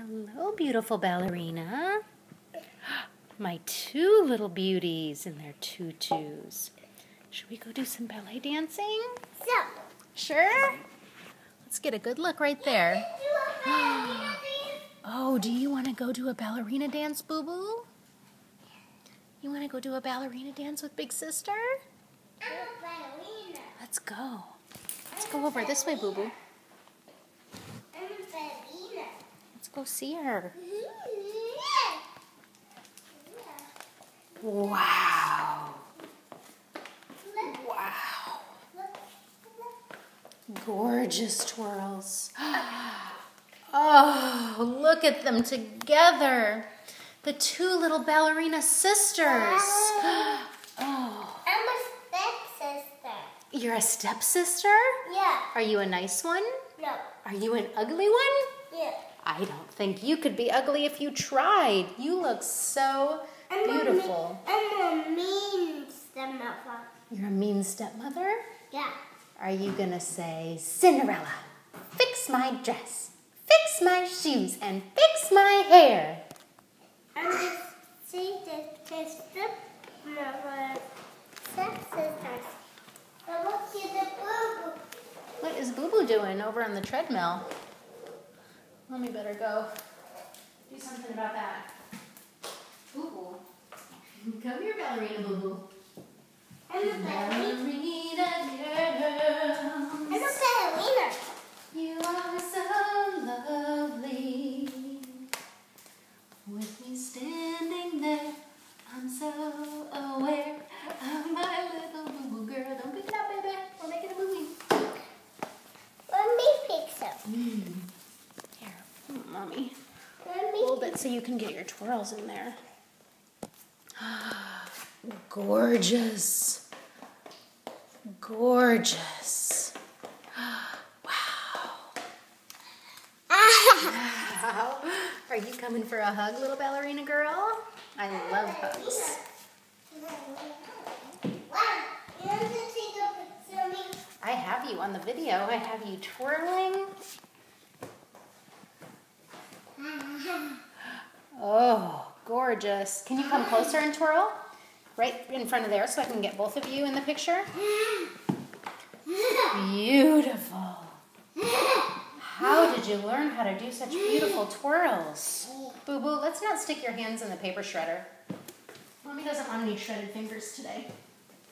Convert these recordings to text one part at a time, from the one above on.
Hello, beautiful ballerina. My two little beauties in their tutus. Should we go do some ballet dancing? Sure? Let's get a good look right there. Oh, do you want to go do a ballerina dance, Boo-Boo? You want to go do a ballerina dance with Big Sister? I'm a ballerina. Let's go. Let's go over this way, Boo-Boo. I'm a ballerina. Let's go see her. Wow. Wow. Gorgeous twirls. Oh, look at them together. The two little ballerina sisters. Oh. I'm a stepsister. You're a stepsister? Yeah. Are you a nice one? No. Are you an ugly one? Yeah. I don't think you could be ugly if you tried. You look so beautiful. I'm a mean stepmother. You're a mean stepmother? Yeah. Are you gonna say, Cinderella, fix my dress, fix my shoes, and fix my hair? I'm just saying that the stepmother, stepsisters. I want to see the boo-boo. What is Boo-Boo doing over on the treadmill? Mommy better go do something about that. Boo-Boo. Come here, ballerina Boo-Boo. I'm a ballerina. Ballerina girls. I'm a ballerina. You are so lovely. With me standing there, I'm so aware of my little boo-boo girl. Don't pick it up, baby. We're making a movie. Let me pick some. Here, Mommy. Let me Hold it so you can get your twirls in there. Gorgeous. Gorgeous. Wow. Wow. Are you coming for a hug, little ballerina girl? I love hugs. I have you on the video. I have you twirling. Oh, gorgeous. Can you come closer and twirl? Right in front of there so I can get both of you in the picture. Beautiful. How did you learn how to do such beautiful twirls? Boo-Boo, let's not stick your hands in the paper shredder. Mommy doesn't want any shredded fingers today.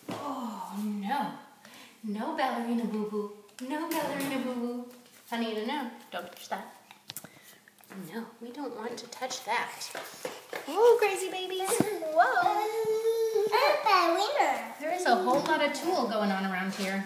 Oh, no. No ballerina Boo-Boo. No ballerina Boo-Boo. Honey, no, don't touch that. No, we don't want to touch that. Oh, crazy babies. Whoa. I'm a ballerina. There is a whole lot of tulle going on around here.